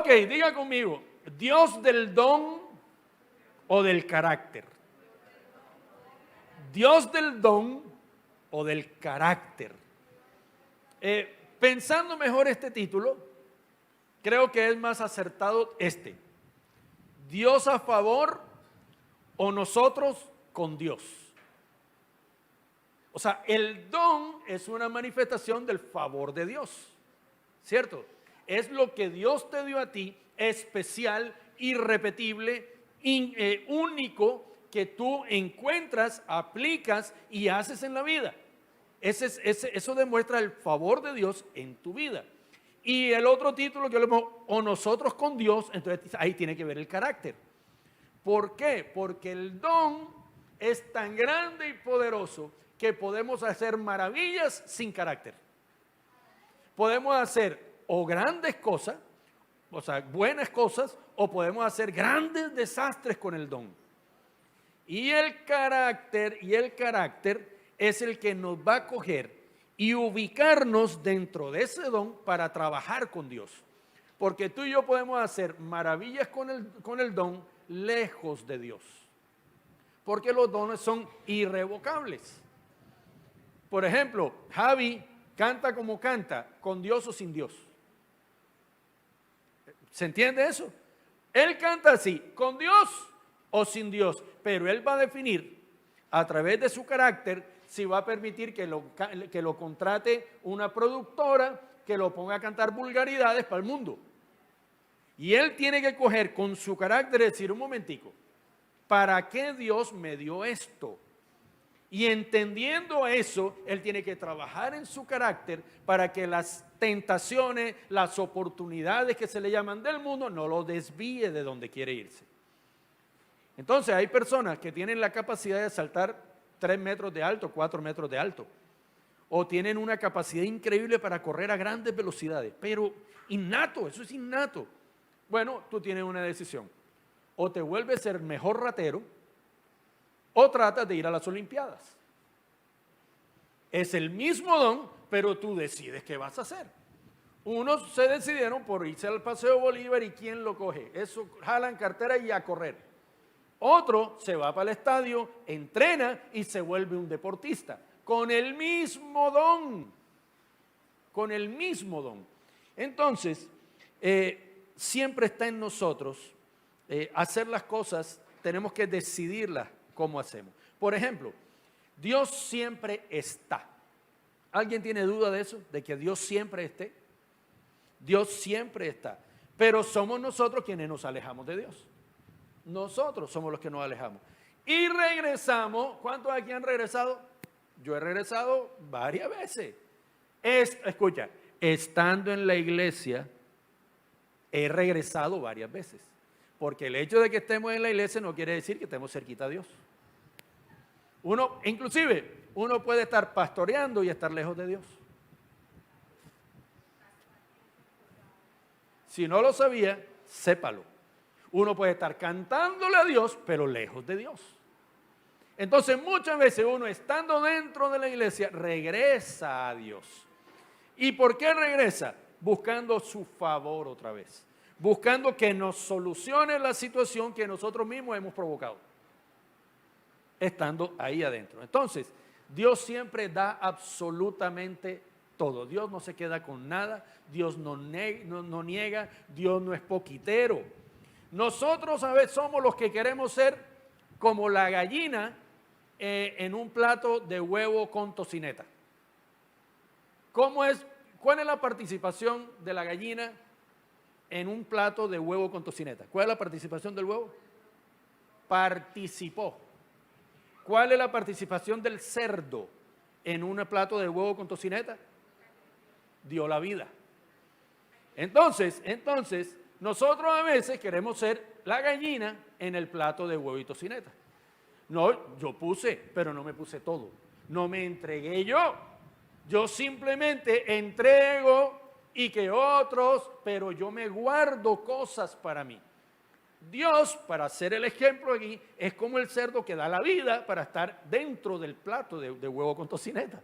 Ok, diga conmigo, Dios del don o del carácter. Dios del don o del carácter. Pensando mejor este título, creo que es más acertado este. Dios a favor o nosotros con Dios. O sea, el don es una manifestación del favor de Dios, ¿cierto? Es lo que Dios te dio a ti, especial, irrepetible, único, que tú encuentras, aplicas y haces en la vida. Eso demuestra el favor de Dios en tu vida. Y el otro título que lo hemos, o nosotros con Dios, entonces ahí tiene que ver el carácter. ¿Por qué? Porque el don es tan grande y poderoso que podemos hacer maravillas sin carácter. Podemos hacer o grandes cosas, o sea, buenas cosas, o podemos hacer grandes desastres con el don. Y el carácter es el que nos va a coger y ubicarnos dentro de ese don para trabajar con Dios. Porque tú y yo podemos hacer maravillas con el don lejos de Dios. Porque los dones son irrevocables. Por ejemplo, Javi canta como canta, con Dios o sin Dios. ¿Se entiende eso? Él canta así, con Dios o sin Dios, pero él va a definir a través de su carácter si va a permitir que lo contrate una productora que lo ponga a cantar vulgaridades para el mundo. Y él tiene que coger con su carácter y decir, un momentico, ¿para qué Dios me dio esto? Y entendiendo eso, él tiene que trabajar en su carácter para que las tentaciones, las oportunidades que se le llaman del mundo, no lo desvíe de donde quiere irse. Entonces hay personas que tienen la capacidad de saltar 3 metros de alto, 4 metros de alto, o tienen una capacidad increíble para correr a grandes velocidades, pero innato, eso es innato. Bueno, tú tienes una decisión, o te vuelves el mejor ratero, o tratas de ir a las Olimpiadas. Es el mismo don, pero tú decides qué vas a hacer. Unos se decidieron por irse al Paseo Bolívar y ¿quién lo coge? Eso jalan cartera y a correr. Otro se va para el estadio, entrena y se vuelve un deportista. Con el mismo don. Con el mismo don. Entonces, siempre está en nosotros hacer las cosas, tenemos que decidirlas cómo hacemos. Por ejemplo, Dios siempre está. ¿Alguien tiene duda de eso? ¿De que Dios siempre esté? Dios siempre está. Pero somos nosotros quienes nos alejamos de Dios. Nosotros somos los que nos alejamos. Y regresamos. ¿Cuántos aquí han regresado? Yo he regresado varias veces. Escucha, estando en la iglesia, he regresado varias veces. Porque el hecho de que estemos en la iglesia no quiere decir que estemos cerquita a Dios. Inclusive, uno puede estar pastoreando y estar lejos de Dios. Si no lo sabía, sépalo. Uno puede estar cantándole a Dios, pero lejos de Dios. Entonces, muchas veces uno estando dentro de la iglesia, regresa a Dios. ¿Y por qué regresa? Buscando su favor otra vez. Buscando que nos solucione la situación que nosotros mismos hemos provocado. Estando ahí adentro. Entonces, Dios siempre da absolutamente todo. Dios no se queda con nada. Dios no niega. Dios no es poquitero. Nosotros a veces somos los que queremos ser como la gallina en un plato de huevo con tocineta. ¿Cuál es la participación de la gallina en un plato de huevo con tocineta? ¿Cuál es la participación del huevo? Participó. ¿Cuál es la participación del cerdo en un plato de huevo con tocineta? Dio la vida. Entonces, nosotros a veces queremos ser la gallina en el plato de huevo y tocineta. No, yo puse, pero no me puse todo. No me entregué yo. Yo simplemente entrego y que otros, pero yo me guardo cosas para mí. Dios, para hacer el ejemplo aquí, es como el cerdo que da la vida para estar dentro del plato de huevo con tocineta.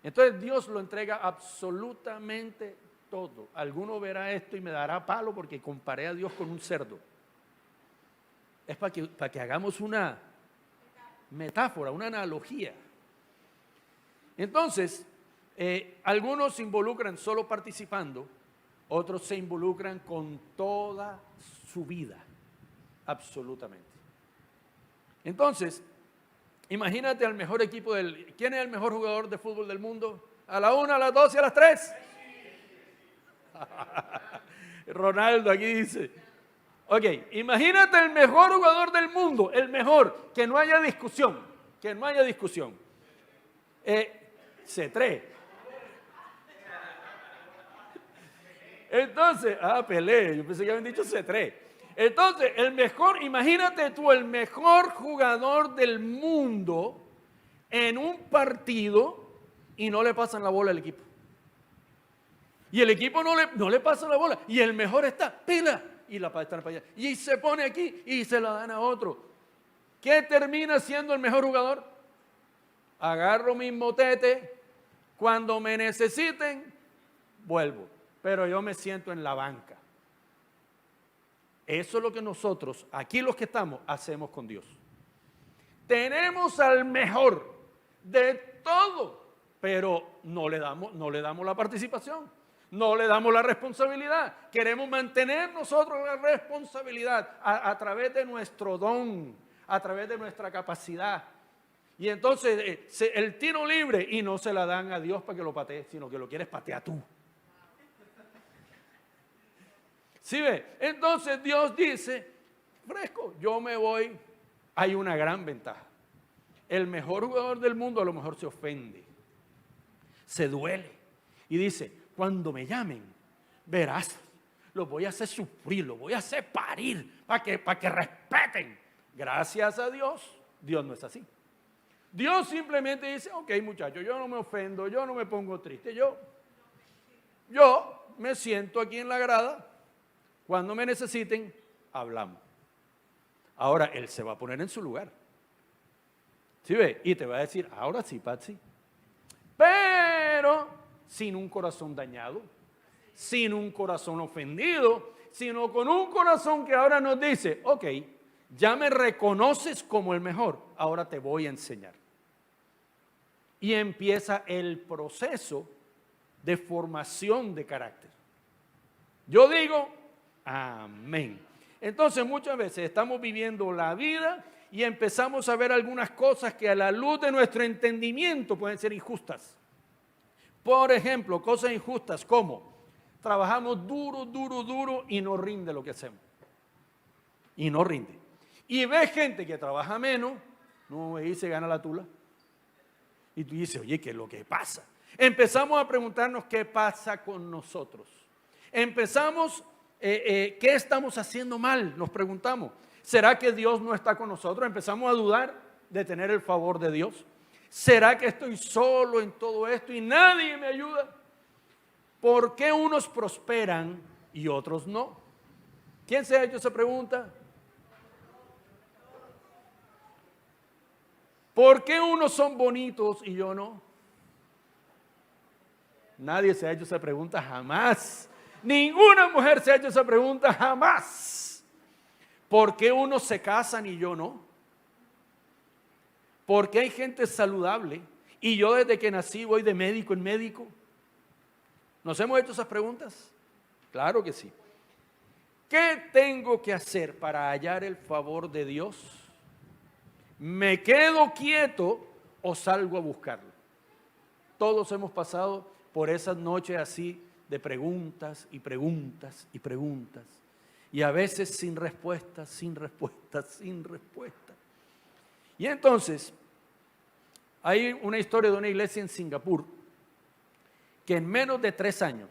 Entonces Dios lo entrega absolutamente todo. Alguno verá esto y me dará palo porque comparé a Dios con un cerdo. Es para que hagamos una metáfora, una analogía. Entonces, algunos se involucran solo participando, otros se involucran con toda su vida, absolutamente. Entonces, imagínate al mejor equipo ¿quién es el mejor jugador de fútbol del mundo? ¿A la 1, a las 2 y a las 3? Ronaldo aquí dice. Ok, imagínate el mejor jugador del mundo, el mejor, que no haya discusión, C3. Entonces, Pelé, yo pensé que habían dicho C3. Entonces, imagínate tú, el mejor jugador del mundo en un partido y no le pasan la bola al equipo. Y el equipo no le pasa la bola. Y el mejor está, pila, y la está para allá. Y se pone aquí y se la dan a otro. ¿Qué termina siendo el mejor jugador? Agarro mi motete, cuando me necesiten, vuelvo. Pero yo me siento en la banca. Eso es lo que nosotros, aquí los que estamos, hacemos con Dios. Tenemos al mejor de todo, pero no le damos la participación, no le damos la responsabilidad. Queremos mantener nosotros la responsabilidad a través de nuestro don, a través de nuestra capacidad. Y entonces el tiro libre y no se la dan a Dios para que lo patee, sino que lo quieres patear tú. ¿Sí ve? Entonces Dios dice, fresco, yo me voy. Hay una gran ventaja. El mejor jugador del mundo a lo mejor se ofende, se duele y dice, cuando me llamen, verás, los voy a hacer sufrir, los voy a hacer parir para que respeten. Gracias a Dios, Dios no es así. Dios simplemente dice, ok muchachos, yo no me ofendo, yo no me pongo triste, yo me siento aquí en la grada. Cuando me necesiten, hablamos. Ahora, Él se va a poner en su lugar. ¿Sí ve? Y te va a decir, ahora sí, Patsy. Pero sin un corazón dañado, sin un corazón ofendido, sino con un corazón que ahora nos dice, ok, ya me reconoces como el mejor, ahora te voy a enseñar. Y empieza el proceso de formación de carácter. Yo digo, amén. Entonces muchas veces estamos viviendo la vida y empezamos a ver algunas cosas que a la luz de nuestro entendimiento pueden ser injustas. Por ejemplo, cosas injustas como trabajamos duro y no rinde lo que hacemos. Y no rinde. Y ves gente que trabaja menos, no, y se gana la tula. Y tú dices, oye, ¿qué es lo que pasa? Empezamos a preguntarnos qué pasa con nosotros. Empezamos, ¿qué estamos haciendo mal? Nos preguntamos. ¿Será que Dios no está con nosotros? Empezamos a dudar de tener el favor de Dios. ¿Será que estoy solo en todo esto y nadie me ayuda? ¿Por qué unos prosperan y otros no? ¿Quién se ha hecho esa pregunta? ¿Por qué unos son bonitos y yo no? Nadie se ha hecho esa pregunta jamás. Ninguna mujer se ha hecho esa pregunta jamás. ¿Por qué unos se casan y yo no? ¿Por qué hay gente saludable y yo desde que nací voy de médico en médico? ¿Nos hemos hecho esas preguntas? Claro que sí. ¿Qué tengo que hacer para hallar el favor de Dios? ¿Me quedo quieto o salgo a buscarlo? Todos hemos pasado por esas noches así de preguntas y preguntas y preguntas. Y a veces sin respuestas, sin respuestas, sin respuestas. Y entonces, hay una historia de una iglesia en Singapur que en menos de 3 años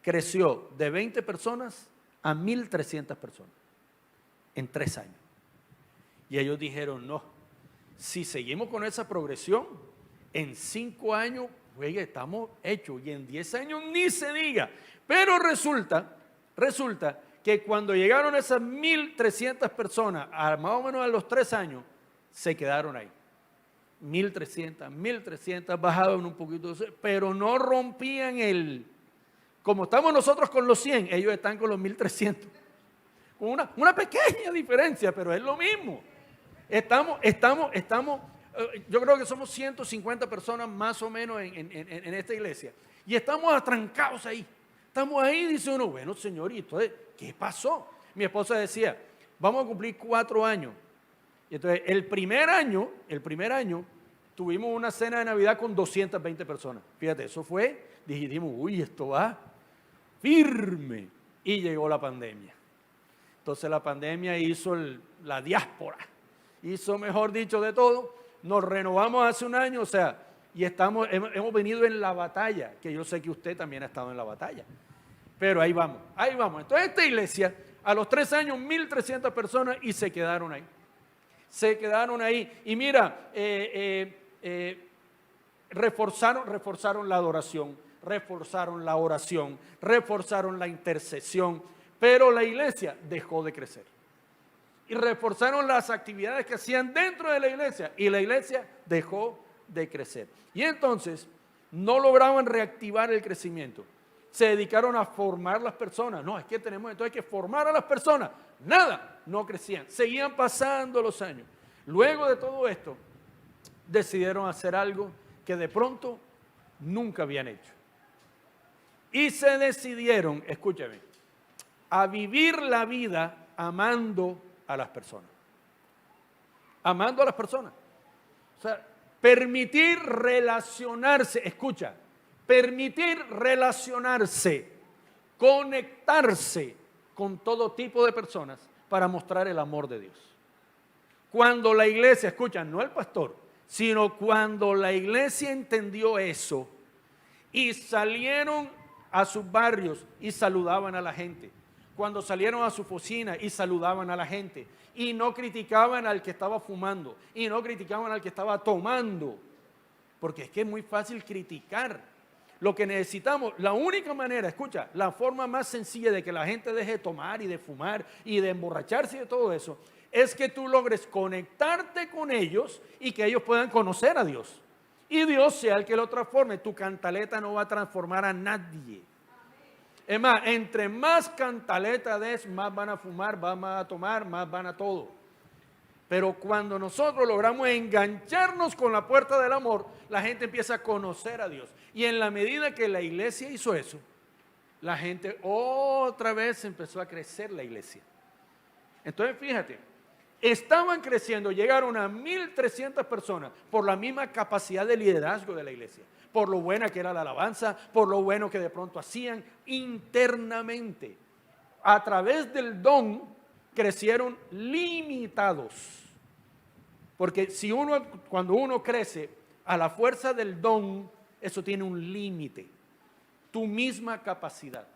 creció de 20 personas a 1,300 personas. En 3 años. Y ellos dijeron, no, si seguimos con esa progresión, en 5 años, oye, estamos hechos. Y en 10 años ni se diga. Pero resulta que cuando llegaron esas 1,300 personas, más o menos a los 3 años, se quedaron ahí. 1,300, bajaban un poquito, pero no rompían Como estamos nosotros con los 100, ellos están con los 1300. Con una pequeña diferencia, pero es lo mismo. Yo creo que somos 150 personas más o menos en esta iglesia. Y estamos atrancados ahí. Estamos ahí, dice uno, bueno, Señor, ¿y entonces qué pasó? Mi esposa decía, vamos a cumplir 4 años. Y entonces, el primer año, tuvimos una cena de Navidad con 220 personas. Fíjate, eso fue, dijimos, uy, esto va firme. Y llegó la pandemia. Entonces la pandemia hizo la diáspora, hizo, mejor dicho, de todo. Nos renovamos hace un año, o sea, y hemos venido en la batalla, que yo sé que usted también ha estado en la batalla. Pero ahí vamos. Entonces esta iglesia, a los 3 años, 1300 personas y se quedaron ahí. Y mira, reforzaron la adoración, reforzaron la oración, reforzaron la intercesión, pero la iglesia dejó de crecer. Y reforzaron las actividades que hacían dentro de la iglesia y la iglesia dejó de crecer. Y entonces no lograban reactivar el crecimiento. Se dedicaron a formar las personas. No, es que entonces hay que formar a las personas. Nada, no crecían. Seguían pasando los años. Luego de todo esto, decidieron hacer algo que de pronto nunca habían hecho. Y se decidieron, escúchame, a vivir la vida amando a las personas. Amando a las personas. O sea, permitir relacionarse, escucha, permitir relacionarse, conectarse con todo tipo de personas para mostrar el amor de Dios. Cuando la iglesia, escucha, no el pastor, sino cuando la iglesia entendió eso y salieron a sus barrios y saludaban a la gente. Cuando salieron a su oficina y saludaban a la gente y no criticaban al que estaba fumando y no criticaban al que estaba tomando, porque es que es muy fácil criticar. Lo que necesitamos, la única manera, escucha, la forma más sencilla de que la gente deje de tomar y de fumar y de emborracharse y de todo eso, es que tú logres conectarte con ellos y que ellos puedan conocer a Dios. Y Dios sea el que lo transforme. Tu cantaleta no va a transformar a nadie. Es más, entre más cantaleta des, más van a fumar, más van a tomar, más van a todo. Pero cuando nosotros logramos engancharnos con la puerta del amor, la gente empieza a conocer a Dios. Y en la medida que la iglesia hizo eso, la gente otra vez empezó a crecer la iglesia. Entonces, fíjate, estaban creciendo, llegaron a 1300 personas por la misma capacidad de liderazgo de la iglesia, por lo buena que era la alabanza, por lo bueno que de pronto hacían internamente. A través del don crecieron limitados. Porque cuando uno crece a la fuerza del don, eso tiene un límite, tu misma capacidad.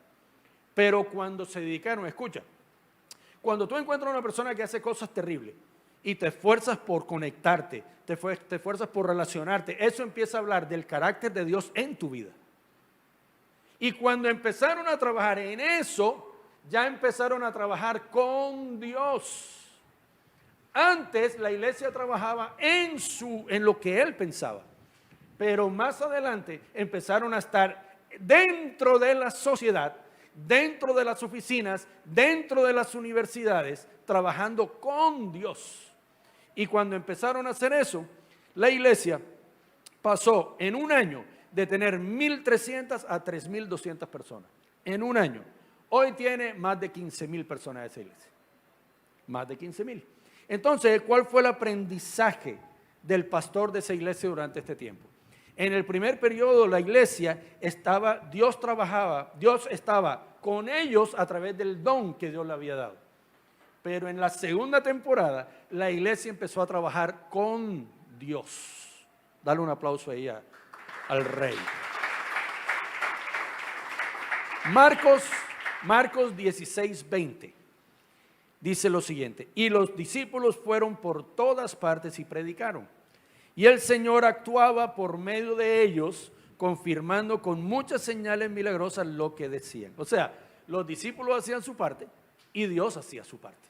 Pero cuando se dedicaron, escucha, cuando tú encuentras a una persona que hace cosas terribles y te esfuerzas por conectarte, te esfuerzas por relacionarte, eso empieza a hablar del carácter de Dios en tu vida. Y cuando empezaron a trabajar en eso, ya empezaron a trabajar con Dios. Antes la iglesia trabajaba en lo que él pensaba, pero más adelante empezaron a estar dentro de la sociedad, dentro de las oficinas, dentro de las universidades, trabajando con Dios. Y cuando empezaron a hacer eso, la iglesia pasó en un año de tener 1300 a 3200 personas. En un año. Hoy tiene más de 15,000 personas esa iglesia. Más de 15,000. Entonces, ¿cuál fue el aprendizaje del pastor de esa iglesia durante este tiempo? En el primer periodo la iglesia Dios estaba con ellos a través del don que Dios le había dado. Pero en la segunda temporada la iglesia empezó a trabajar con Dios. Dale un aplauso ahí al rey. Marcos 16:20 dice lo siguiente: y los discípulos fueron por todas partes y predicaron. Y el Señor actuaba por medio de ellos, confirmando con muchas señales milagrosas lo que decían. O sea, los discípulos hacían su parte y Dios hacía su parte.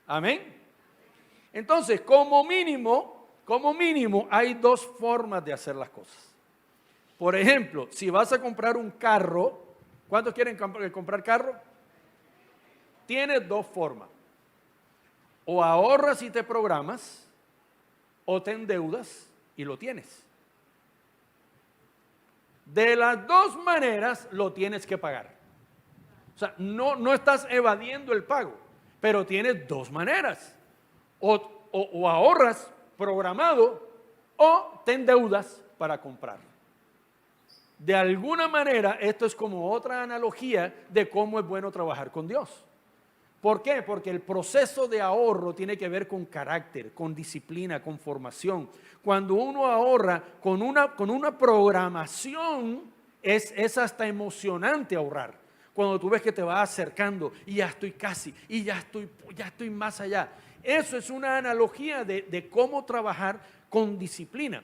Amén. Entonces, como mínimo, hay dos formas de hacer las cosas. Por ejemplo, si vas a comprar un carro, ¿Cuántos quieren comprar carro? Tienes dos formas. O ahorras y te programas, o te endeudas y lo tienes. De las dos maneras lo tienes que pagar. O sea, no estás evadiendo el pago, pero tienes dos maneras. O ahorras programado o te endeudas para comprar. De alguna manera, esto es como otra analogía de cómo es bueno trabajar con Dios. ¿Por qué? Porque el proceso de ahorro tiene que ver con carácter, con disciplina, con formación. Cuando uno ahorra con una programación, es hasta emocionante ahorrar. Cuando tú ves que te vas acercando y ya estoy casi, y ya estoy más allá. Eso es una analogía de cómo trabajar con disciplina.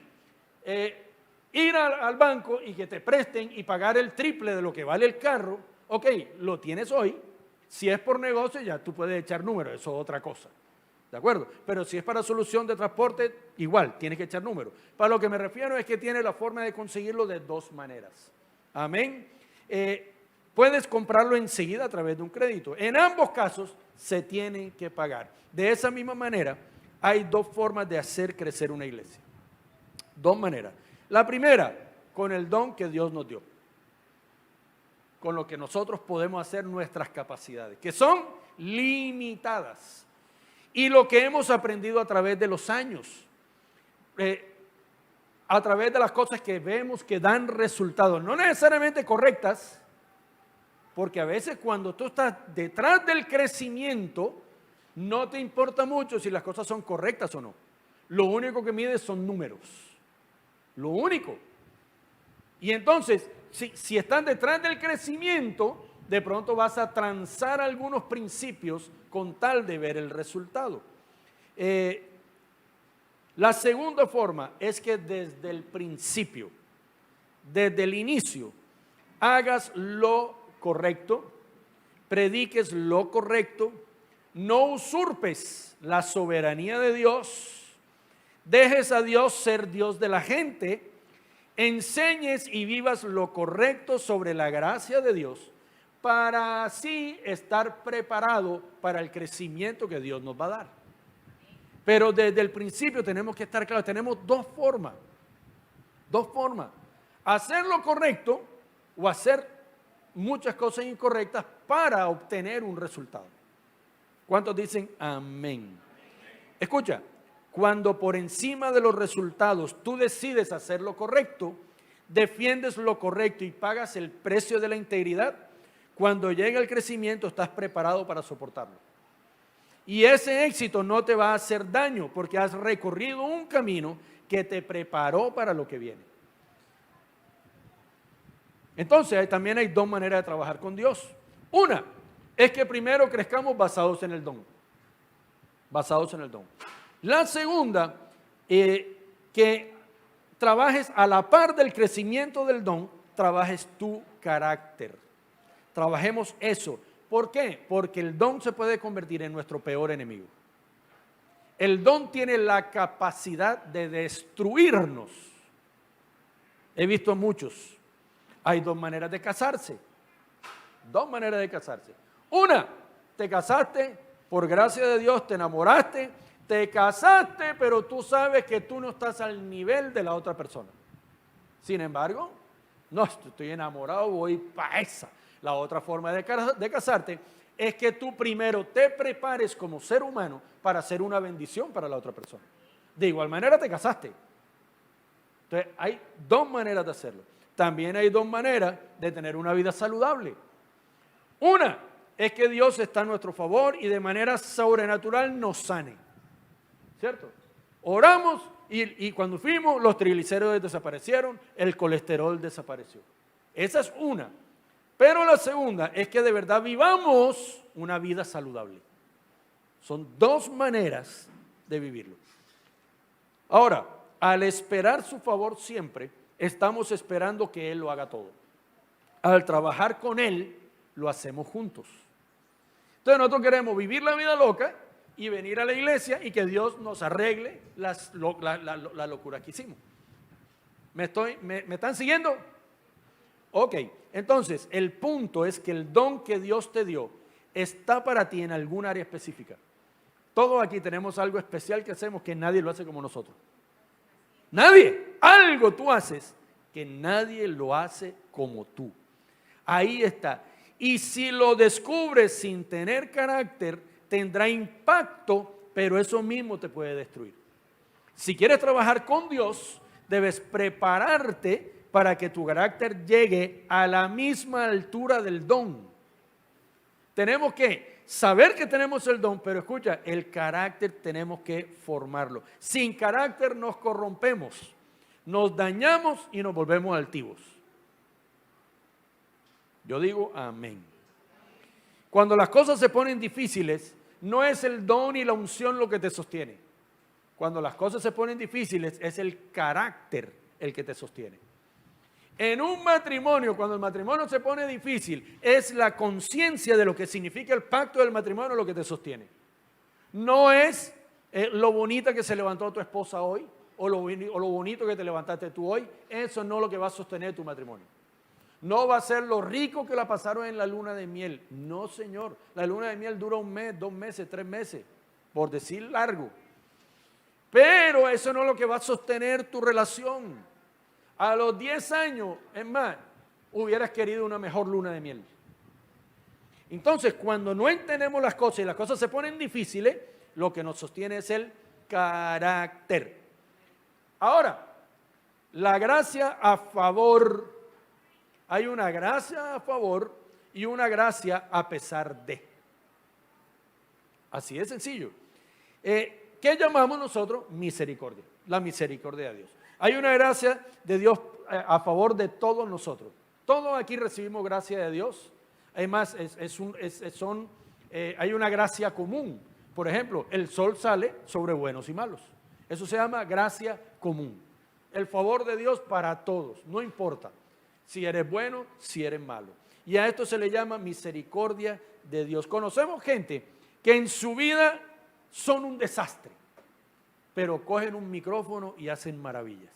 Ir al banco y que te presten y pagar el triple de lo que vale el carro, ok, lo tienes hoy. Si es por negocio, ya tú puedes echar números, eso es otra cosa. ¿De acuerdo? Pero si es para solución de transporte, igual, tienes que echar números. Para lo que me refiero es que tiene la forma de conseguirlo de dos maneras. Amén. Puedes comprarlo enseguida a través de un crédito. En ambos casos se tiene que pagar. De esa misma manera, hay dos formas de hacer crecer una iglesia. Dos maneras. La primera, con el don que Dios nos dio. Con lo que nosotros podemos hacer nuestras capacidades, que son limitadas. Y lo que hemos aprendido a través de los años, a través de las cosas que vemos que dan resultados, no necesariamente correctas, porque a veces cuando tú estás detrás del crecimiento, no te importa mucho si las cosas son correctas o no. Lo único que mides son números. Lo único. Y entonces, si están detrás del crecimiento, de pronto vas a transar algunos principios con tal de ver el resultado. La segunda forma es que desde el principio, desde el inicio, hagas lo correcto, prediques lo correcto, no usurpes la soberanía de Dios, dejes a Dios ser Dios de la gente, enseñes y vivas lo correcto sobre la gracia de Dios para así estar preparado para el crecimiento que Dios nos va a dar. Pero desde el principio tenemos que estar claros, tenemos dos formas, hacer lo correcto o hacer muchas cosas incorrectas para obtener un resultado. ¿Cuántos dicen amén? Escucha. Cuando por encima de los resultados tú decides hacer lo correcto, defiendes lo correcto y pagas el precio de la integridad, cuando llega el crecimiento estás preparado para soportarlo. Y ese éxito no te va a hacer daño porque has recorrido un camino que te preparó para lo que viene. Entonces también hay dos maneras de trabajar con Dios. Una es que primero crezcamos basados en el don. La segunda, que trabajes a la par del crecimiento del don, trabajes tu carácter. Trabajemos eso. ¿Por qué? Porque el don se puede convertir en nuestro peor enemigo. El don tiene la capacidad de destruirnos. He visto muchos. Hay dos maneras de casarse. Una, te casaste por gracia de Dios, te enamoraste, te casaste, pero tú sabes que tú no estás al nivel de la otra persona. Sin embargo, no, estoy enamorado, voy para esa. La otra forma de casarte es que tú primero te prepares como ser humano para ser una bendición para la otra persona. De igual manera te casaste. Entonces, hay dos maneras de hacerlo. También hay dos maneras de tener una vida saludable. Una es que Dios está a nuestro favor y de manera sobrenatural nos sane. ¿Cierto? Oramos y cuando fuimos los triglicéridos desaparecieron, el colesterol desapareció. Esa es una. Pero la segunda es que de verdad vivamos una vida saludable. Son dos maneras de vivirlo. Ahora, al esperar su favor siempre, estamos esperando que Él lo haga todo. Al trabajar con Él, lo hacemos juntos. Entonces nosotros queremos vivir la vida loca y venir a la iglesia y que Dios nos arregle la locura que hicimos. ¿Me están siguiendo? Ok, entonces el punto es que el don que Dios te dio está para ti en algún área específica. Todos aquí tenemos algo especial que hacemos que nadie lo hace como nosotros. Nadie. Algo tú haces que nadie lo hace como tú. Ahí está. Y si lo descubres sin tener carácter, tendrá impacto, pero eso mismo te puede destruir. Si quieres trabajar con Dios, debes prepararte para que tu carácter llegue a la misma altura del don. Tenemos que saber que tenemos el don, pero escucha, el carácter tenemos que formarlo. Sin carácter nos corrompemos, nos dañamos y nos volvemos altivos. Yo digo amén. Cuando las cosas se ponen difíciles, no es el don y la unción lo que te sostiene. Cuando las cosas se ponen difíciles, es el carácter el que te sostiene. En un matrimonio, cuando el matrimonio se pone difícil, es la conciencia de lo que significa el pacto del matrimonio lo que te sostiene. No es lo bonita que se levantó tu esposa hoy o lo bonito que te levantaste tú hoy. Eso no es lo que va a sostener tu matrimonio. No va a ser lo rico que la pasaron en la luna de miel. No, señor. La luna de miel dura 1 mes, 2 meses, 3 meses, por decir largo. Pero eso no es lo que va a sostener tu relación. A los 10 años, es más, hubieras querido una mejor luna de miel. Entonces, cuando no entendemos las cosas y las cosas se ponen difíciles, lo que nos sostiene es el carácter. Ahora, la gracia a favor. Hay una gracia a favor y una gracia a pesar de. Así de sencillo. ¿Qué llamamos nosotros? Misericordia. La misericordia de Dios. Hay una gracia de Dios a favor de todos nosotros. Todos aquí recibimos gracia de Dios. Además, hay una gracia común. Por ejemplo, el sol sale sobre buenos y malos. Eso se llama gracia común. El favor de Dios para todos, no importa si eres bueno, si eres malo. Y a esto se le llama misericordia de Dios. Conocemos gente que en su vida son un desastre, pero cogen un micrófono y hacen maravillas.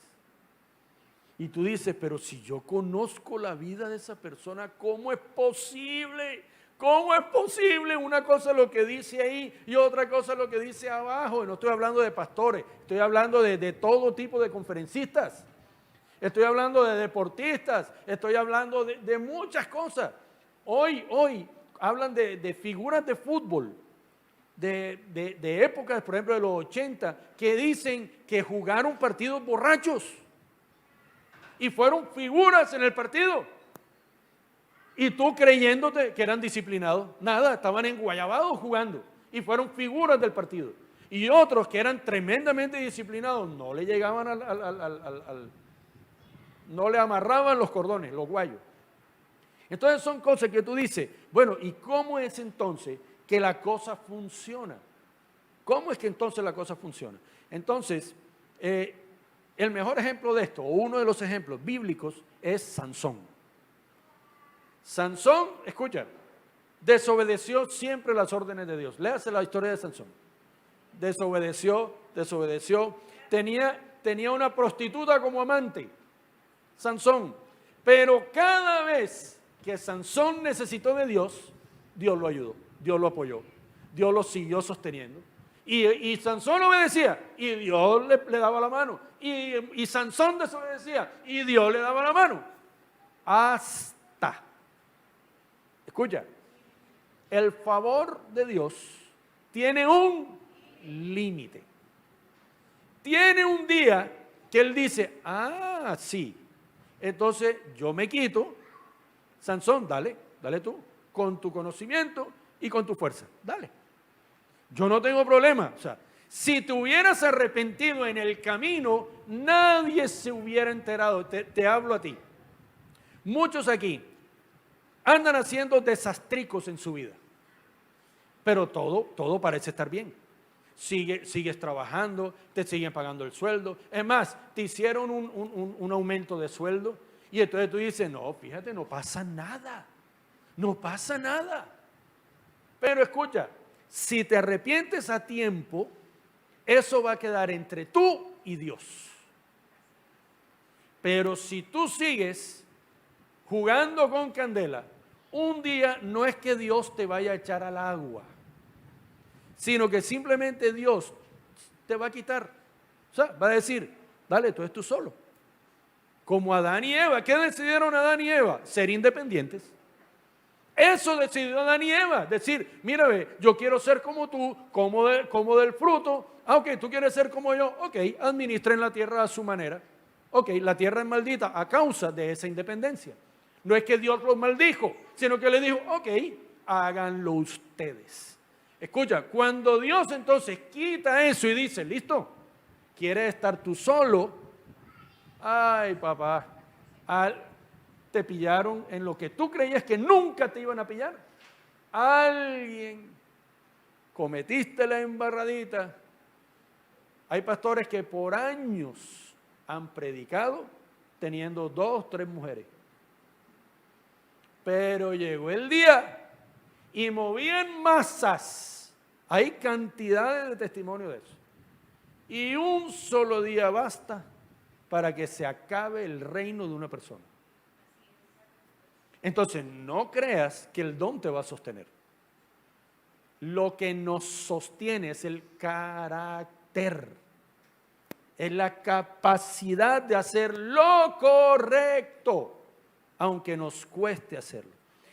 Y tú dices, pero si yo conozco la vida de esa persona, ¿cómo es posible? ¿Cómo es posible? Una cosa es lo que dice ahí y otra cosa es lo que dice abajo. Y no estoy hablando de pastores, estoy hablando de todo tipo de conferencistas. Estoy hablando de deportistas, estoy hablando de muchas cosas. Hoy hablan de figuras de fútbol, de épocas, por ejemplo, de los 80, que dicen que jugaron partidos borrachos y fueron figuras en el partido. Y tú creyéndote que eran disciplinados, nada, estaban enguayabados jugando y fueron figuras del partido. Y otros que eran tremendamente disciplinados, no le llegaban no le amarraban los cordones, los guayos. Entonces son cosas que tú dices, bueno, ¿y cómo es entonces que la cosa funciona? ¿Cómo es que entonces la cosa funciona? Entonces, el mejor ejemplo de esto, o uno de los ejemplos bíblicos, es Sansón. Sansón, escucha, desobedeció siempre las órdenes de Dios. Léase la historia de Sansón. Desobedeció. Tenía una prostituta como amante. Sansón, pero cada vez que Sansón necesitó de Dios, Dios lo ayudó, Dios lo apoyó, Dios lo siguió sosteniendo. Y Sansón obedecía y Dios le daba la mano. Y Sansón desobedecía y Dios le daba la mano. Escucha, el favor de Dios tiene un límite. Tiene un día que Él dice, sí. Entonces yo me quito, Sansón, dale tú, con tu conocimiento y con tu fuerza, dale. Yo no tengo problema. O sea, si te hubieras arrepentido en el camino, nadie se hubiera enterado. Te hablo a ti. Muchos aquí andan haciendo desastricos en su vida, pero todo parece estar bien. Sigues trabajando, te siguen pagando el sueldo. Es más, te hicieron un aumento de sueldo y entonces tú dices, no, fíjate, no pasa nada. No pasa nada. Pero escucha, si te arrepientes a tiempo, eso va a quedar entre tú y Dios. Pero si tú sigues jugando con candela, un día no es que Dios te vaya a echar al agua, sino que simplemente Dios te va a quitar. O sea, va a decir, dale, tú eres tú solo. Como Adán y Eva. ¿Qué decidieron Adán y Eva? Ser independientes. Eso decidió Adán y Eva. Decir, mira, ve, yo quiero ser como tú, como del fruto. Ah, ok, tú quieres ser como yo. Ok, administren la tierra a su manera. Ok, la tierra es maldita a causa de esa independencia. No es que Dios los maldijo, sino que le dijo, ok, háganlo ustedes. Escucha, cuando Dios entonces quita eso y dice, listo, ¿quieres estar tú solo? Ay, papá, te pillaron en lo que tú creías que nunca te iban a pillar. Alguien, cometiste la embarradita. Hay pastores que por años han predicado teniendo 2, 3 mujeres. Pero llegó el día y movían masas. Hay cantidades de testimonios de eso. Y un solo día basta para que se acabe el reino de una persona. Entonces, no creas que el don te va a sostener. Lo que nos sostiene es el carácter. Es la capacidad de hacer lo correcto, aunque nos cueste hacerlo.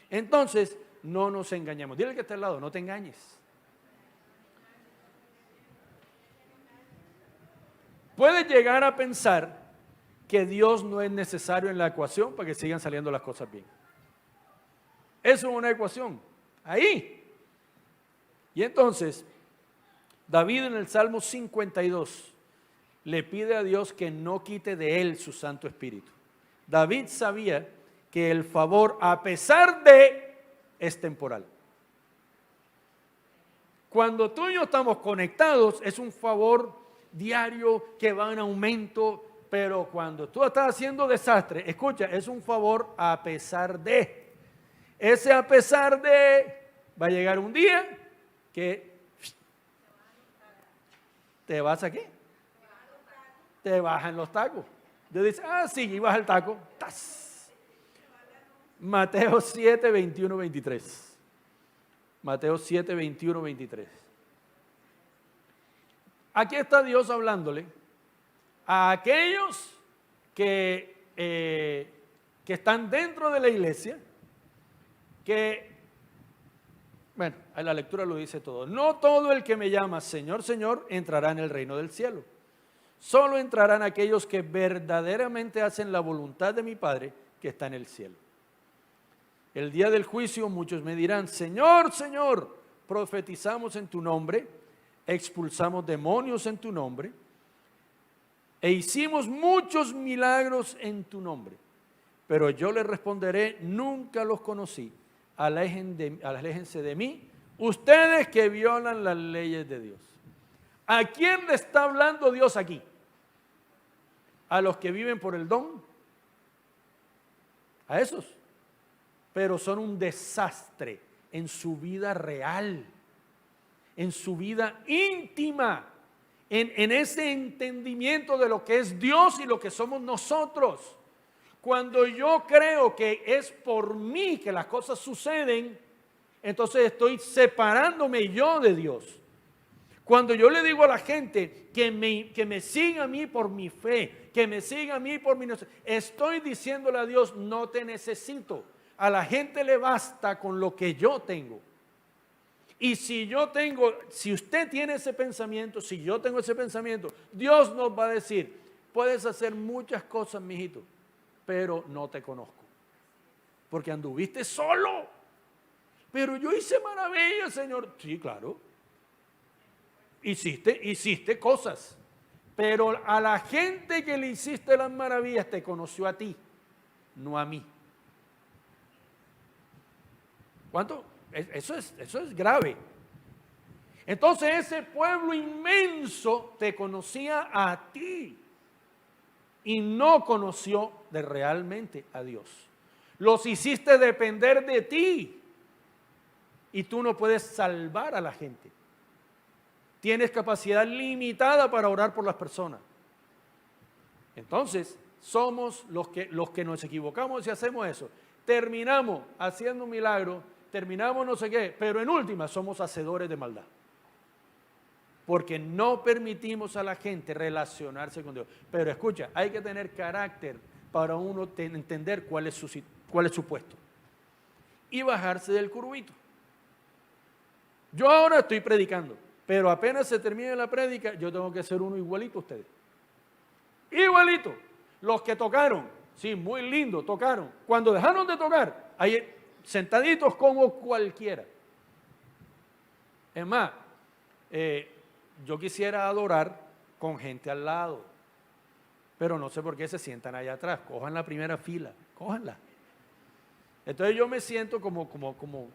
Entonces, no nos engañemos. Dile al que está al lado, no te engañes. Puedes llegar a pensar que Dios no es necesario en la ecuación para que sigan saliendo las cosas bien. Eso es una ecuación. Ahí. Y entonces, David en el Salmo 52 le pide a Dios que no quite de él su Santo Espíritu. David sabía que el favor, a pesar de, es temporal. Cuando tú y yo estamos conectados, es un favor diario que va en aumento, pero cuando tú estás haciendo desastre, escucha, es un favor a pesar de. Ese a pesar de, va a llegar un día que te vas aquí, te bajan los tacos. Dios dice, sí, y baja el taco. ¡Tas! Mateo 7, 21, 23. Mateo 7, 21, 23. Aquí está Dios hablándole a aquellos que están dentro de la iglesia, que, bueno, la lectura lo dice todo. No todo el que me llama Señor, Señor, entrará en el reino del cielo. Solo entrarán aquellos que verdaderamente hacen la voluntad de mi Padre que está en el cielo. El día del juicio muchos me dirán, Señor, Señor, profetizamos en tu nombre, expulsamos demonios en tu nombre e hicimos muchos milagros en tu nombre. Pero yo les responderé, nunca los conocí. Aléjense de mí, ustedes que violan las leyes de Dios. ¿A quién le está hablando Dios aquí? ¿A los que viven por el don? A esos. Pero son un desastre en su vida real, en su vida íntima, en ese entendimiento de lo que es Dios y lo que somos nosotros. Cuando yo creo que es por mí que las cosas suceden, entonces estoy separándome yo de Dios. Cuando yo le digo a la gente que me siga a mí por mi fe, que me siga a mí por mi inocencia, estoy diciéndole a Dios, no te necesito. A la gente le basta con lo que yo tengo. Y si usted tiene ese pensamiento, si yo tengo ese pensamiento, Dios nos va a decir, puedes hacer muchas cosas, mijito, pero no te conozco, porque anduviste solo. Pero yo hice maravillas, Señor. Sí, claro. Hiciste cosas, pero a la gente que le hiciste las maravillas te conoció a ti, no a mí. ¿Cuánto? Eso es grave. Entonces ese pueblo inmenso te conocía a ti y no conoció realmente a Dios. Los hiciste depender de ti y tú no puedes salvar a la gente. Tienes capacidad limitada para orar por las personas. Entonces, somos los que nos equivocamos y hacemos eso. terminamos haciendo un milagro, terminamos no sé qué, pero en última somos hacedores de maldad. Porque no permitimos a la gente relacionarse con Dios. Pero escucha, hay que tener carácter para uno entender cuál es su puesto. Y bajarse del curubito. Yo ahora estoy predicando, pero apenas se termine la prédica, yo tengo que ser uno igualito a ustedes. Igualito. Los que tocaron, sí, muy lindo, tocaron. Cuando dejaron de tocar, ahí sentaditos como cualquiera. Es más, yo quisiera adorar con gente al lado, pero no sé por qué se sientan allá atrás. Cojan la primera fila, cójanla. Entonces yo me siento como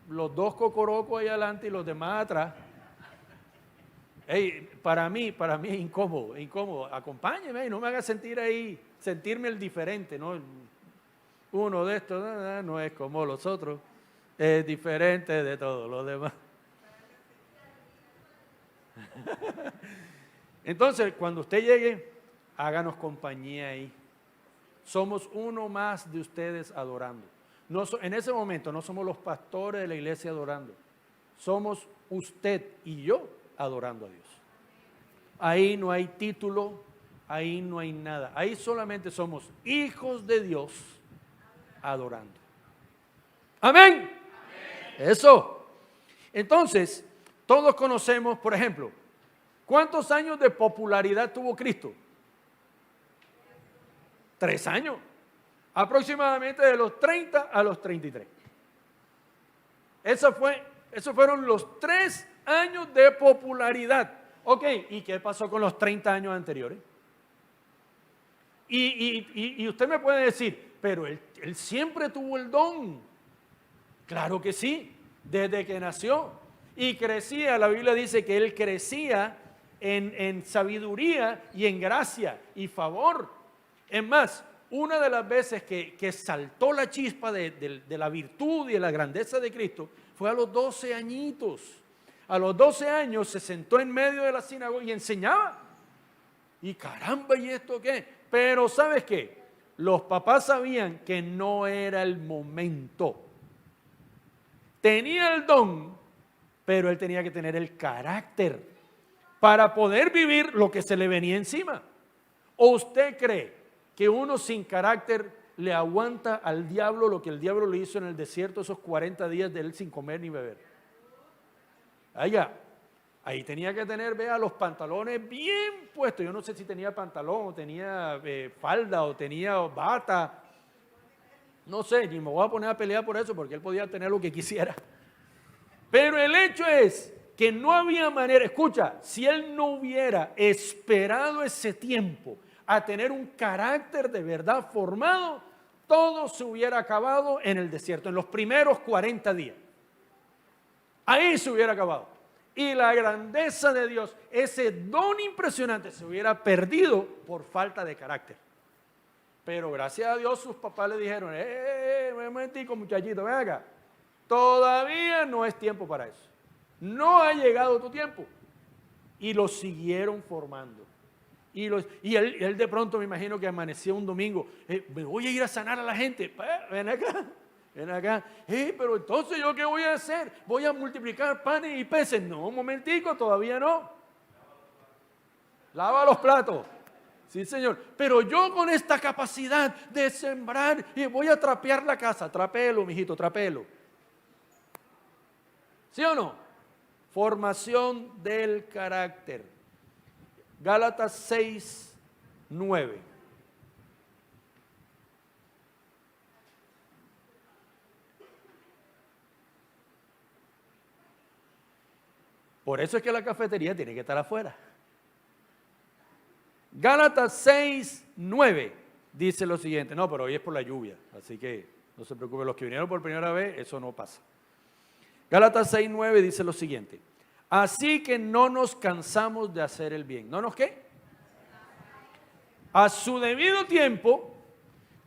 los dos cocorocos ahí adelante y los demás atrás. Hey, para mí es incómodo. Acompáñeme y no me haga sentirme el diferente, ¿no? Uno de estos no es como los otros, es diferente de todos los demás. Entonces, cuando usted llegue, háganos compañía ahí. Somos uno más de ustedes adorando. En ese momento no somos los pastores de la iglesia adorando. Somos usted y yo adorando a Dios. Ahí no hay título, ahí no hay nada. Ahí solamente somos hijos de Dios adorando. Amén. Amén. Eso. Entonces, todos conocemos, por ejemplo, ¿cuántos años de popularidad tuvo Cristo? 3 años. Aproximadamente de los 30 a los 33. Esos fueron los 3 años de popularidad. Ok, ¿y qué pasó con los 30 años anteriores? Y usted me puede decir, pero él siempre tuvo el don. Claro que sí, desde que nació. Y crecía, la Biblia dice que él crecía en sabiduría y en gracia y favor. Es más, una de las veces que saltó la chispa de la virtud y de la grandeza de Cristo fue a los 12 añitos. A los 12 años se sentó en medio de la sinagoga y enseñaba. Y caramba, ¿y esto qué? Pero ¿sabes qué? Los papás sabían que no era el momento. Tenía el don, pero él tenía que tener el carácter para poder vivir lo que se le venía encima. ¿O usted cree que uno sin carácter le aguanta al diablo lo que el diablo le hizo en el desierto esos 40 días de él sin comer ni beber? Ahí tenía que tener, vea, los pantalones bien puestos. Yo no sé si tenía pantalón o tenía falda o tenía bata. No sé, ni me voy a poner a pelear por eso porque él podía tener lo que quisiera. Pero el hecho es que no había manera, escucha, si él no hubiera esperado ese tiempo a tener un carácter de verdad formado, todo se hubiera acabado en el desierto, en los primeros 40 días. Ahí se hubiera acabado. Y la grandeza de Dios, ese don impresionante, se hubiera perdido por falta de carácter. Pero gracias a Dios sus papás le dijeron, un momentico muchachito, ven acá. Todavía no es tiempo para eso. No ha llegado tu tiempo. Y lo siguieron formando. Y él de pronto, me imagino que amaneció un domingo, me voy a ir a sanar a la gente. Ven acá. Pero entonces ¿yo qué voy a hacer? ¿Voy a multiplicar panes y peces? No, un momentico, todavía no. Lava los platos. Sí, Señor. Pero yo con esta capacidad de sembrar, voy a trapear la casa. Trapéelo, mijito, trapéelo. ¿Sí o no? Formación del carácter. Gálatas 6, 9. Por eso es que la cafetería tiene que estar afuera. Gálatas 6, 9 dice lo siguiente. No, pero hoy es por la lluvia, así que no se preocupen. Los que vinieron por primera vez, eso no pasa. Gálatas 6, 9 dice lo siguiente. Así que no nos cansamos de hacer el bien. ¿No nos qué? A su debido tiempo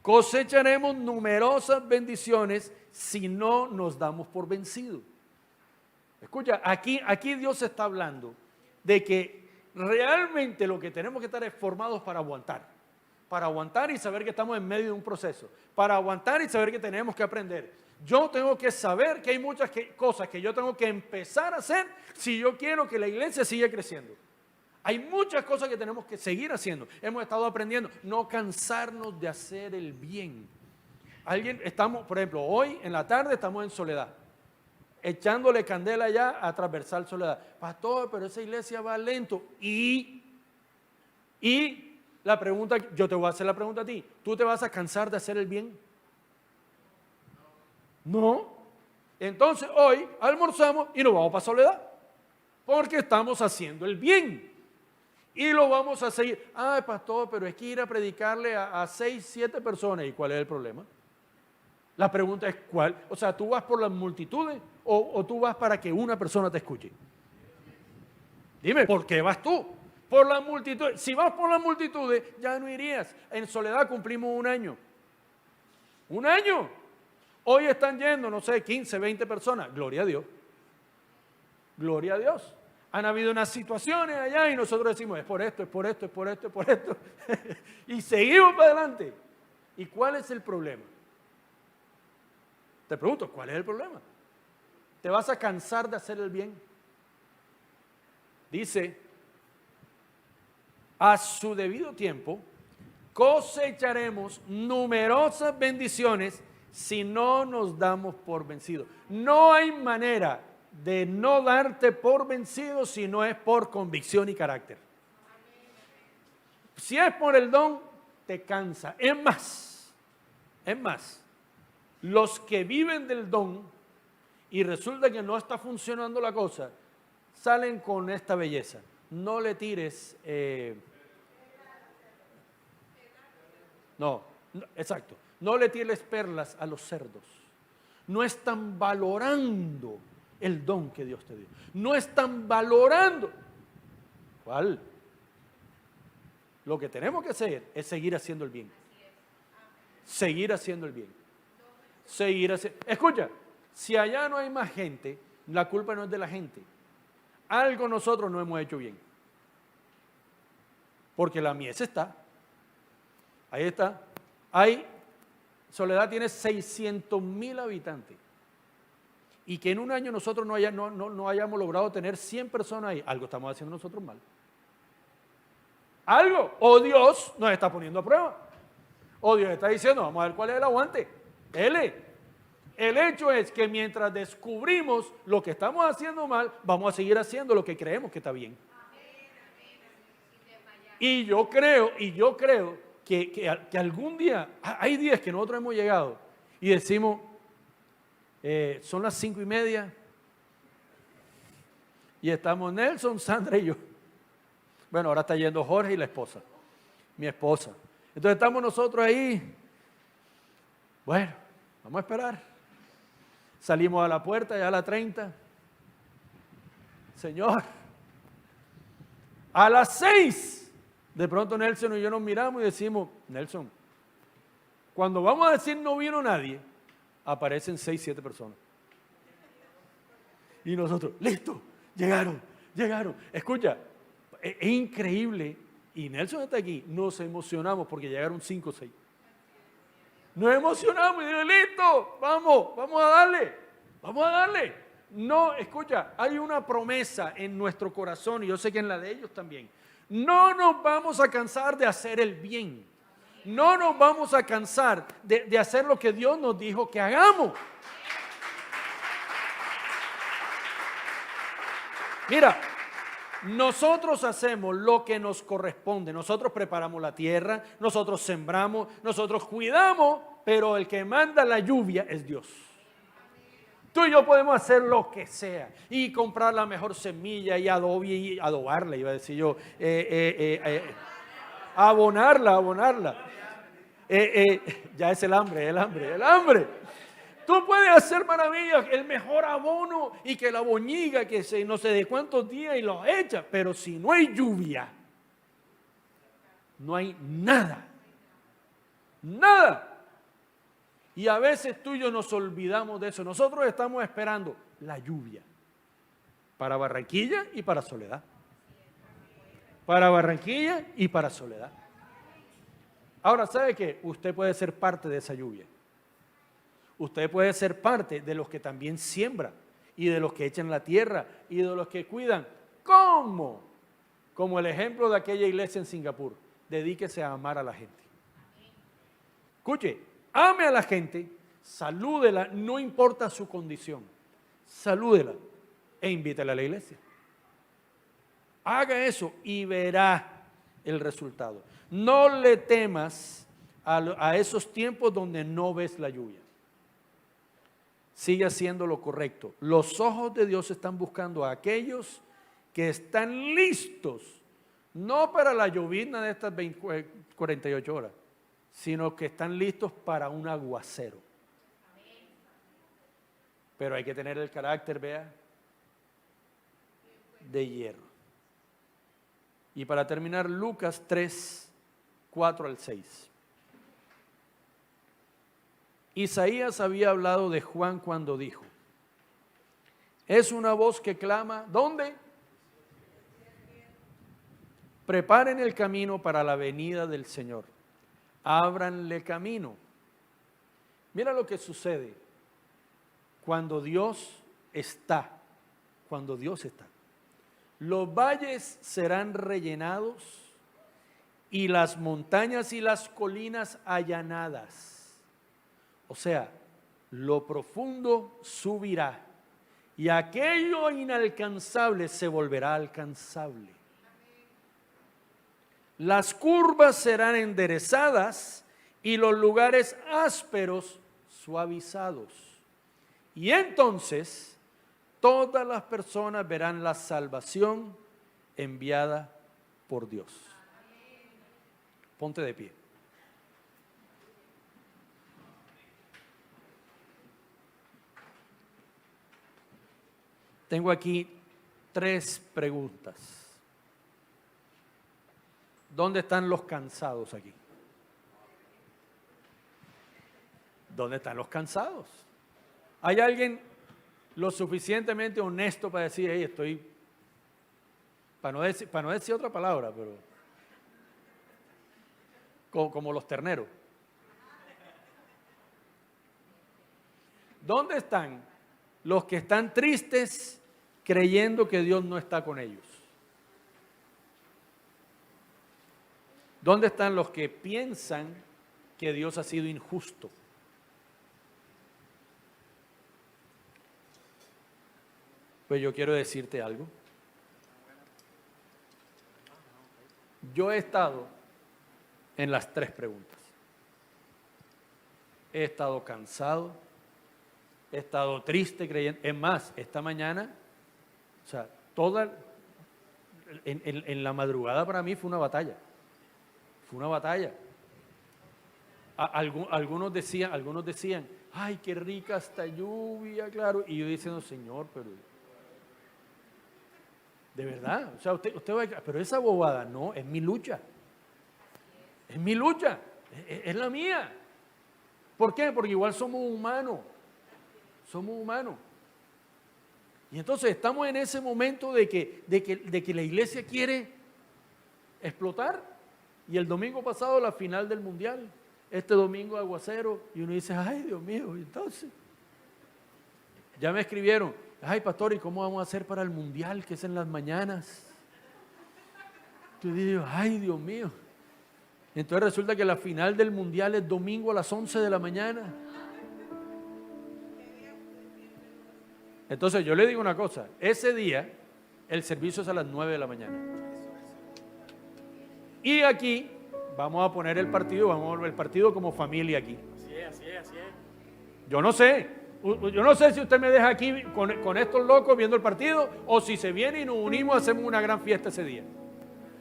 cosecharemos numerosas bendiciones si no nos damos por vencidos. Escucha, aquí Dios está hablando de que realmente lo que tenemos que estar es formados para aguantar. para aguantar y saber que estamos en medio de un proceso, para aguantar y saber que tenemos que aprender. Yo tengo que saber que hay muchas cosas que yo tengo que empezar a hacer si yo quiero que la iglesia siga creciendo. Hay muchas cosas que tenemos que seguir haciendo. Hemos estado aprendiendo, no cansarnos de hacer el bien. Por ejemplo, hoy en la tarde estamos en Soledad, echándole candela ya a Transversal Soledad. Pastor, pero esa iglesia va lento. Y la pregunta, yo te voy a hacer la pregunta a ti. ¿Tú te vas a cansar de hacer el bien? No. Entonces hoy almorzamos y nos vamos para Soledad. Porque estamos haciendo el bien. Y lo vamos a seguir. Ay, pastor, pero es que ir a predicarle a 6, 7 personas. ¿Y cuál es el problema? La pregunta es ¿cuál? O sea, ¿tú vas por las multitudes o tú vas para que una persona te escuche? Dime, ¿por qué vas tú? Por las multitudes. Si vas por las multitudes, ya no irías. En Soledad cumplimos 1 año. 1 año. Hoy están yendo, no sé, 15, 20 personas. Gloria a Dios. Gloria a Dios. Han habido unas situaciones allá y nosotros decimos, es por esto, es por esto, es por esto, es por esto. Y seguimos para adelante. ¿Y cuál es el problema? Te pregunto, ¿cuál es el problema? ¿Te vas a cansar de hacer el bien? Dice, a su debido tiempo cosecharemos numerosas bendiciones si no nos damos por vencidos. No hay manera de no darte por vencido si no es por convicción y carácter. Si es por el don, te cansa. Es más, los que viven del don y resulta que no está funcionando la cosa, salen con esta belleza. No le tires, exacto, no le tires perlas a los cerdos. No están valorando el don que Dios te dio. No están valorando. ¿Cuál? Lo que tenemos que hacer es seguir haciendo el bien. Seguir haciendo el bien. Escucha, si allá no hay más gente, la culpa no es de la gente. Algo nosotros no hemos hecho bien. Porque la mies está. Ahí está. Soledad tiene 600,000 habitantes. Y que en un año nosotros no hayamos logrado tener 100 personas ahí. Algo estamos haciendo nosotros mal. Algo. O Dios nos está poniendo a prueba. O Dios está diciendo, vamos a ver cuál es el aguante. El hecho es que mientras descubrimos lo que estamos haciendo mal, vamos a seguir haciendo lo que creemos que está bien. Y yo creo que algún día, hay días que nosotros hemos llegado y decimos, son las 5:30 y estamos Nelson, Sandra y yo. Bueno, ahora está yendo Jorge y la esposa, mi esposa. Entonces estamos nosotros ahí. Bueno, vamos a esperar. Salimos a la puerta ya a las 30. Señor, a las 6. De pronto Nelson y yo nos miramos y decimos, Nelson, cuando vamos a decir no vino nadie, aparecen 6, 7 personas. Y nosotros, listo, llegaron. Escucha, es increíble. Y Nelson está aquí, nos emocionamos porque llegaron 5 o 6. Nos emocionamos y digo, listo, vamos a darle. No, escucha, hay una promesa en nuestro corazón y yo sé que en la de ellos también. No nos vamos a cansar de hacer el bien. No nos vamos a cansar de hacer lo que Dios nos dijo que hagamos. Mira, nosotros hacemos lo que nos corresponde. Nosotros preparamos la tierra, nosotros sembramos, nosotros cuidamos, pero el que manda la lluvia es Dios. Tú y yo podemos hacer lo que sea y comprar la mejor semilla y adobarla, iba a decir yo, abonarla. Ya es el hambre. Tú puedes hacer maravillas, el mejor abono y que la boñiga, que no sé de cuántos días y los echa, pero si no hay lluvia, no hay nada. Y a veces tú y yo nos olvidamos de eso. Nosotros estamos esperando la lluvia para Barranquilla y para Soledad. Ahora, ¿sabe qué? Usted puede ser parte de esa lluvia. Usted puede ser parte de los que también siembran y de los que echan la tierra y de los que cuidan. ¿Cómo? Como el ejemplo de aquella iglesia en Singapur. Dedíquese a amar a la gente. Escuche, ame a la gente, salúdela, no importa su condición. Salúdela e invítela a la iglesia. Haga eso y verá el resultado. No le temas a esos tiempos donde no ves la lluvia. Sigue haciendo lo correcto. Los ojos de Dios están buscando a aquellos que están listos, no para la llovizna de estas 48 horas, sino que están listos para un aguacero. Pero hay que tener el carácter, vea, de hierro. Y para terminar, Lucas 3, 4 al 6. Isaías había hablado de Juan cuando dijo, es una voz que clama, ¿dónde? Preparen el camino para la venida del Señor. Ábranle camino. Mira lo que sucede cuando Dios está. Cuando Dios está. Los valles serán rellenados y las montañas y las colinas allanadas. O sea, lo profundo subirá y aquello inalcanzable se volverá alcanzable. Las curvas serán enderezadas y los lugares ásperos suavizados. Y entonces todas las personas verán la salvación enviada por Dios. Ponte de pie. Tengo aquí 3 preguntas. ¿Dónde están los cansados aquí? ¿Dónde están los cansados? ¿Hay alguien lo suficientemente honesto para decir, hey, estoy, para no decir otra palabra, pero como los terneros? ¿Dónde están los que están tristes creyendo que Dios no está con ellos? ¿Dónde están los que piensan que Dios ha sido injusto? Pues yo quiero decirte algo. Yo he estado en las 3 preguntas. He estado cansado, he estado triste creyendo. Es más, esta mañana, o sea, en la madrugada para mí fue una batalla. Fue una batalla. Algunos decían, ay, qué rica esta lluvia, claro. Y yo diciendo, Señor, pero de verdad, o sea, usted va a, pero esa bobada, no, es mi lucha. Es mi lucha, es la mía. ¿Por qué? Porque igual somos humanos. Somos humanos. Y entonces estamos en ese momento de que la iglesia quiere explotar. Y el domingo pasado la final del mundial. Este domingo aguacero. Y uno dice, ay, Dios mío, entonces. Ya me escribieron, ay, pastor, ¿y cómo vamos a hacer para el mundial que es en las mañanas? Yo digo, ay, Dios mío. Entonces resulta que la final del mundial es domingo a las 11 de la mañana. Entonces yo le digo una cosa, ese día el servicio es a las 9 de la mañana. Y aquí vamos a poner el partido, vamos a volver el partido como familia aquí. Así es. Yo no sé si usted me deja aquí con estos locos viendo el partido o si se viene y nos unimos, hacemos una gran fiesta ese día.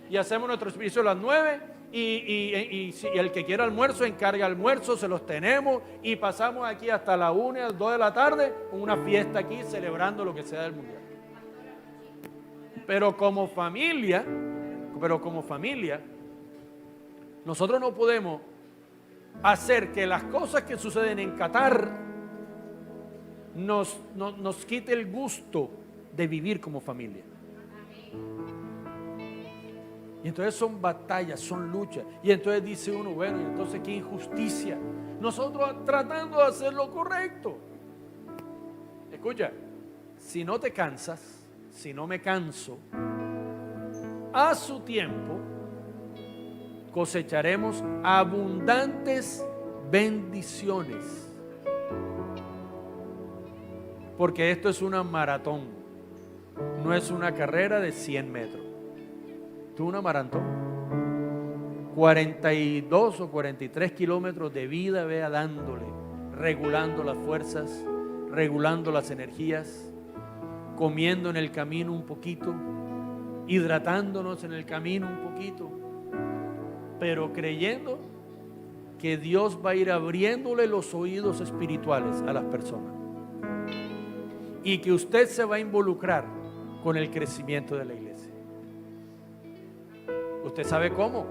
Y hacemos nuestro servicio a las 9 y el que quiera almuerzo, encarga almuerzo, se los tenemos y pasamos aquí hasta la 1, 2 de la tarde, una fiesta aquí celebrando lo que sea del mundial. Pero como familia, nosotros no podemos hacer que las cosas que suceden en Qatar nos quite el gusto de vivir como familia. Y entonces son batallas, son luchas. Y entonces dice uno, bueno, y entonces qué injusticia. Nosotros tratando de hacer lo correcto. Escucha, si no te cansas, si no me canso, a su tiempo cosecharemos abundantes bendiciones. Porque esto es una maratón, no es una carrera de 100 metros. Esto es una maratón. 42 o 43 kilómetros de vida, vea, dándole, regulando las fuerzas, regulando las energías, comiendo en el camino un poquito, hidratándonos en el camino un poquito, pero creyendo que Dios va a ir abriéndole los oídos espirituales a las personas y que usted se va a involucrar con el crecimiento de la iglesia. ¿Usted sabe cómo?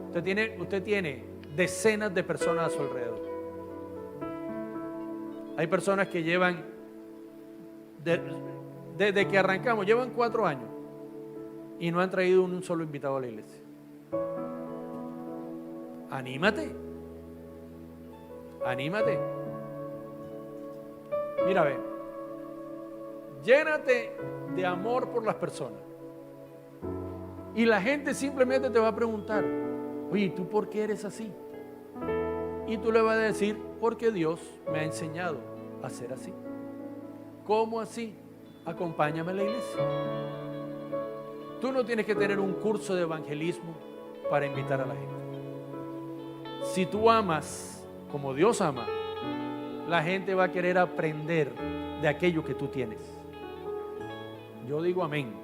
Usted tiene decenas de personas a su alrededor. Hay personas que llevan, desde que arrancamos, llevan 4 años y no han traído un solo invitado a la iglesia. Anímate. Anímate. Mira, ve. Llénate de amor por las personas. Y la gente simplemente te va a preguntar, oye, ¿tú por qué eres así? Y tú le vas a decir, porque Dios me ha enseñado a ser así. ¿Cómo así? Acompáñame a la iglesia. Tú no tienes que tener un curso de evangelismo para invitar a la gente. Si tú amas como Dios ama, la gente va a querer aprender de aquello que tú tienes. Yo digo amén.